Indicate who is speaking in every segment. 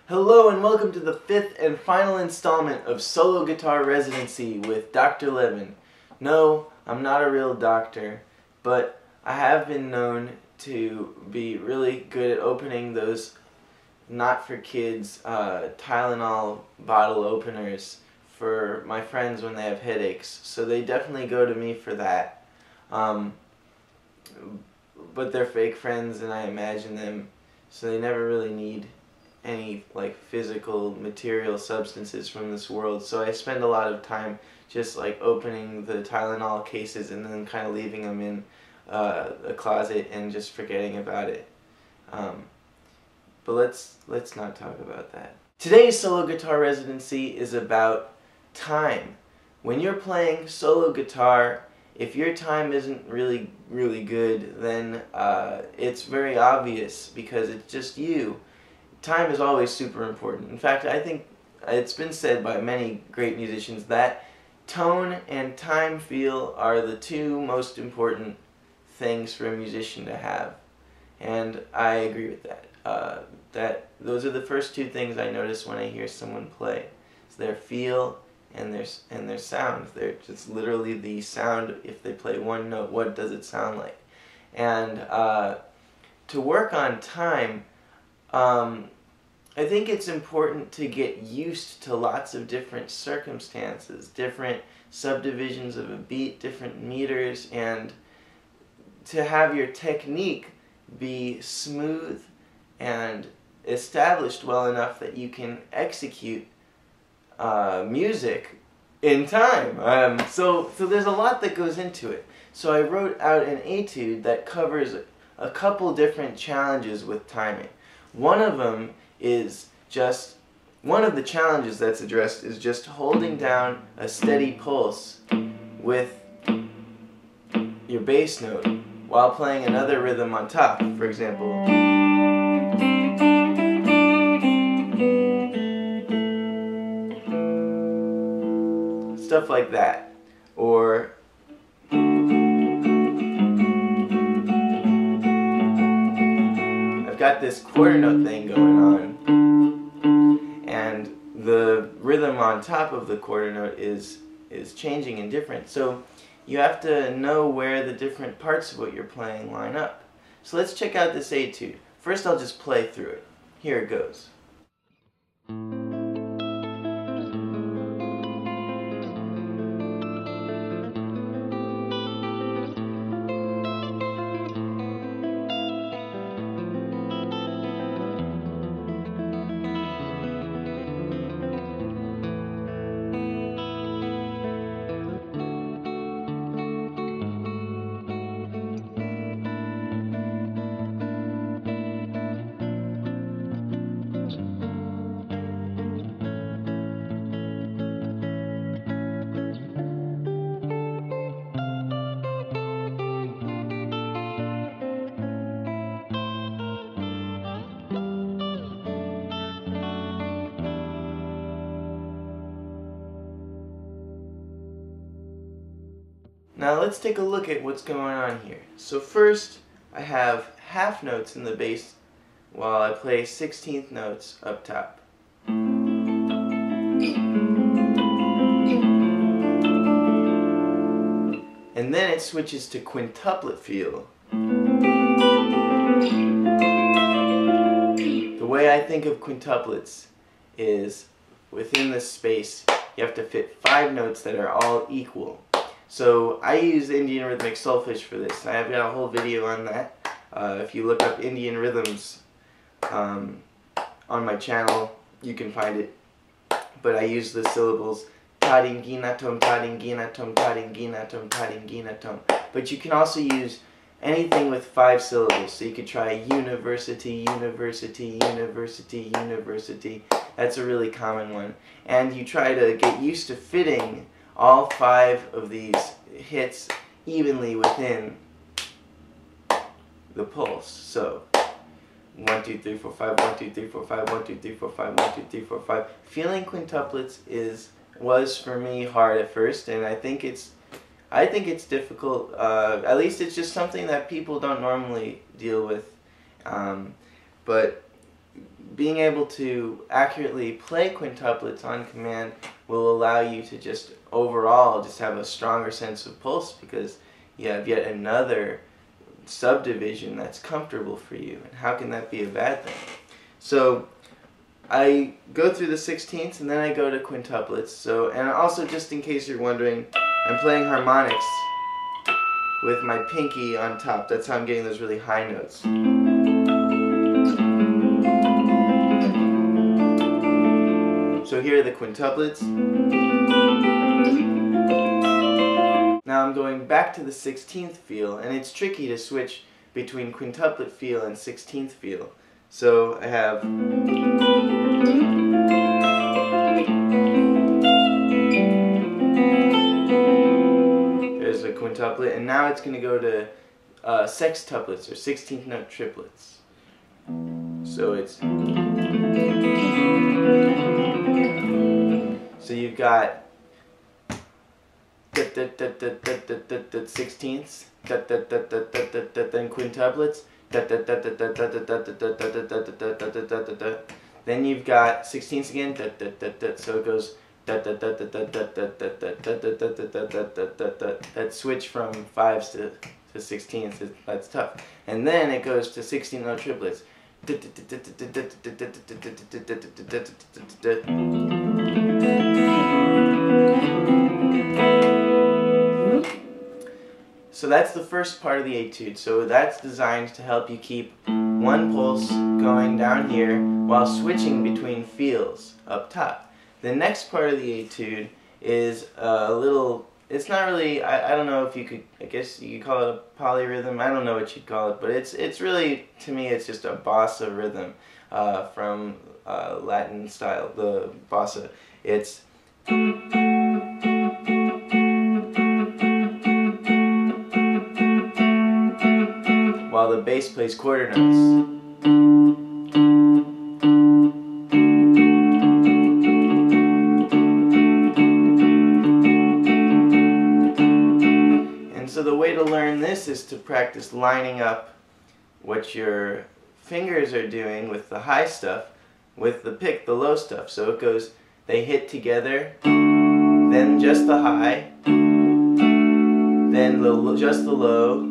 Speaker 1: Hello and welcome to the fifth and final installment of Solo Guitar Residency with Dr. Levin. No, I'm not a real doctor, but I have been known to be really good at opening those not-for-kids Tylenol bottle openers for my friends when they have headaches, so they definitely go to me for that. But they're fake friends and I imagine them, so they never really need any like physical material substances from this world, so I spend a lot of time just like opening the Tylenol cases and then kind of leaving them in a closet and just forgetting about it. But let's not talk about that. Today's Solo Guitar Residency is about time. When you're playing solo guitar, if your time isn't really good, then it's very obvious because it's just you. Time is always super important. In fact, I think it's been said by many great musicians that tone and time feel are the two most important things for a musician to have. And I agree with that. Those are the first two things I notice when I hear someone play. It's their feel and their sound. They're just literally the sound. If they play one note, what does it sound like? And to work on time, I think it's important to get used to lots of different circumstances, different subdivisions of a beat, different meters, and to have your technique be smooth and established well enough that you can execute music in time. So there's a lot that goes into it. So I wrote out an etude that covers a couple different challenges with timing. One of them is just, one of the challenges that's addressed is just holding down a steady pulse with your bass note while playing another rhythm on top, for example. Stuff like that. Or got this quarter note thing going on, and the rhythm on top of the quarter note is changing and different, so you have to know where the different parts of what you're playing line up. So let's check out this etude. First I'll just play through it. Here it goes. Now let's take a look at what's going on here. So first, I have half notes in the bass while I play 16th notes up top. And then it switches to quintuplet feel. The way I think of quintuplets is within this space you have to fit 5 notes that are all equal. So I use Indian rhythmic solfege for this. I have got a whole video on that. If you look up Indian rhythms on my channel, you can find it. But I use the syllables taringinatom, taringinatom, taringinatom, taringinatom. But you can also use anything with 5 syllables. So you could try university, university, university, university. That's a really common one. And you try to get used to fitting all 5 of these hits evenly within the pulse. So 1, 2, 3, 4, 5, 1, 2, 3, 4, 5, 1, 2, 3, 4, 5, 1, 2, 3, 4, 5. Feeling quintuplets was for me hard at first, and I think it's difficult. At least it's just something that people don't normally deal with. But being able to accurately play quintuplets on command will allow you to just overall just have a stronger sense of pulse, because you have yet another subdivision that's comfortable for you. And how can that be a bad thing? So I go through the 16ths and then I go to quintuplets. So, and also, just in case you're wondering, I'm playing harmonics with my pinky on top. That's how I'm getting those really high notes. So here are the quintuplets. Now I'm going back to the 16th feel, and it's tricky to switch between quintuplet feel and 16th feel. So I have there's a quintuplet, and now it's going to go to sextuplets, or 16th note triplets. So it's, so you've got 16ths, then quintuplets, then you've got 16ths again, so it goes that switch from 5s to 16ths, that's tough. And then it goes to 16th note triplets. So that's the first part of the etude. So that's designed to help you keep one pulse going down here while switching between feels up top. The next part of the etude is a little, it's not really, I don't know if you could, I guess you could call it a polyrhythm, I don't know what you'd call it, but it's really, to me, it's just a bossa rhythm from Latin style, the bossa. It's while the bass plays quarter notes. And so the way to learn this is to practice lining up what your fingers are doing with the high stuff with the pick, the low stuff. So it goes, they hit together, then just the high, then just the low,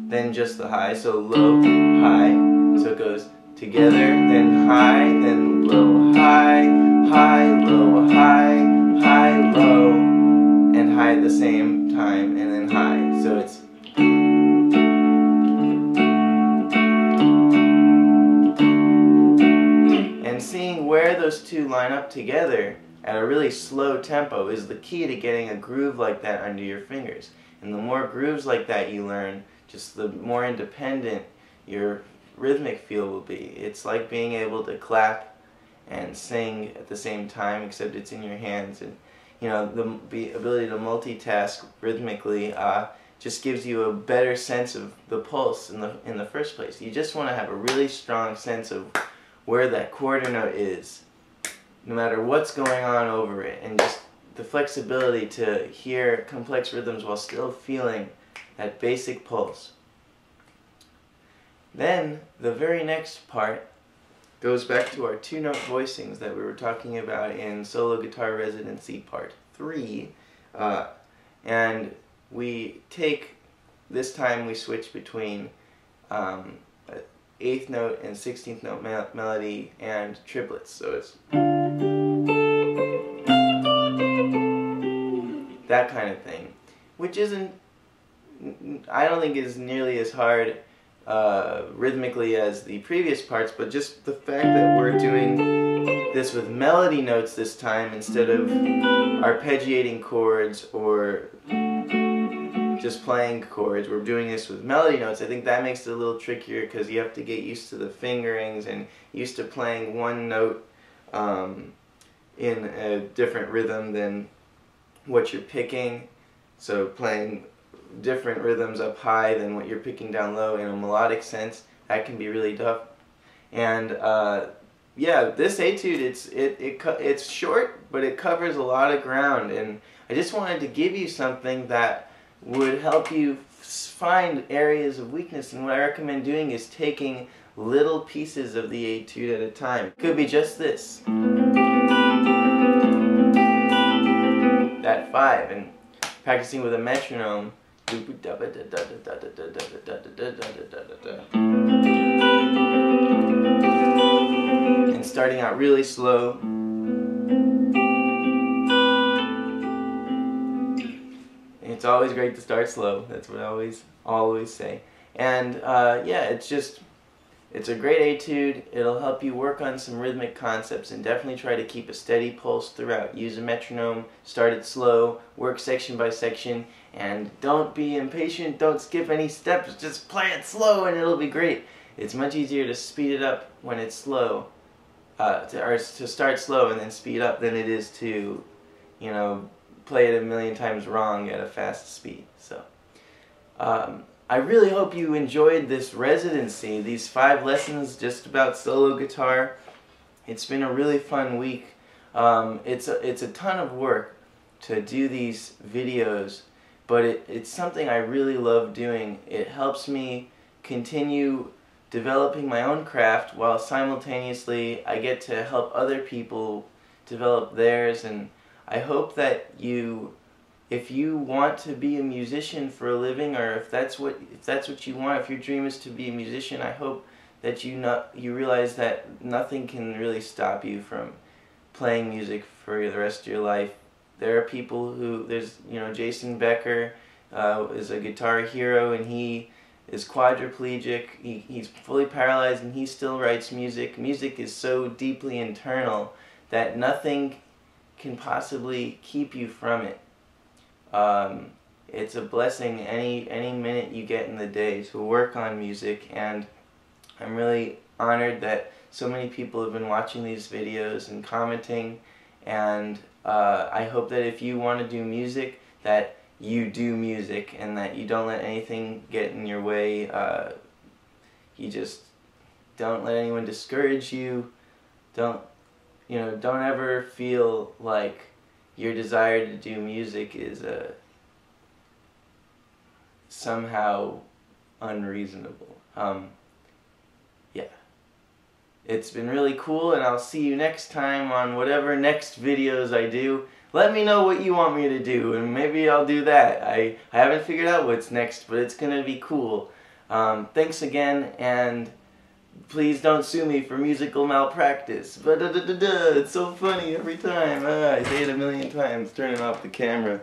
Speaker 1: then just the high, so low, high, so it goes together, then high, then low, high, high, low, high, high, low, and high at the same time, and then high, so it's and seeing where those two line up together at a really slow tempo is the key to getting a groove like that under your fingers. And the more grooves like that you learn, just the more independent your rhythmic feel will be. It's like being able to clap and sing at the same time, except it's in your hands. And you know, the ability to multitask rhythmically just gives you a better sense of the pulse in the first place. You just want to have a really strong sense of where that quarter note is, no matter what's going on over it, and just the flexibility to hear complex rhythms while still feeling that basic pulse. Then the very next part goes back to our two-note voicings that we were talking about in Solo Guitar Residency Part 3, and we take, this time we switch between 8th note and 16th note melody and triplets, so it's that kind of thing, which isn't, I don't think is nearly as hard rhythmically as the previous parts, but just the fact that we're doing this with melody notes this time instead of arpeggiating chords or just playing chords, we're doing this with melody notes. I think that makes it a little trickier because you have to get used to the fingerings and used to playing one note in a different rhythm than what you're picking, so playing different rhythms up high than what you're picking down low in a melodic sense, that can be really tough. And yeah, this etude, it's short, but it covers a lot of ground, and I just wanted to give you something that would help you find areas of weakness, and what I recommend doing is taking little pieces of the etude at a time. It could be just this, that 5, and practicing with a metronome, and starting out really slow. It's always great to start slow. That's what I always say. And yeah, it's a great etude. It'll help you work on some rhythmic concepts, and definitely try to keep a steady pulse throughout. Use a metronome, start it slow, work section by section, and don't be impatient, don't skip any steps, just play it slow and it'll be great. It's much easier to speed it up when it's slow, or to start slow and then speed up, than it is to, you know, play it a million times wrong at a fast speed. So I really hope you enjoyed this residency, these 5 lessons just about solo guitar. It's been a really fun week. It's a ton of work to do these videos, but it's something I really love doing. It helps me continue developing my own craft while simultaneously I get to help other people develop theirs. And I hope that if you want to be a musician for a living, or if that's what you want, if your dream is to be a musician, I hope that you realize that nothing can really stop you from playing music for the rest of your life. There are people Jason Becker is a guitar hero, and he is quadriplegic. He's fully paralyzed, and he still writes music. Music is so deeply internal that nothing can possibly keep you from it. It's a blessing any minute you get in the day to work on music, and I'm really honored that so many people have been watching these videos and commenting, and I hope that if you want to do music, that you do music, and that you don't let anything get in your way. You just don't let anyone discourage you. Don't ever feel like your desire to do music is somehow unreasonable. Yeah. It's been really cool, and I'll see you next time on whatever next videos I do. Let me know what you want me to do, and maybe I'll do that. I haven't figured out what's next, but it's gonna be cool. Thanks again, and please don't sue me for musical malpractice. But it's so funny every time. I say it a million times, turning off the camera.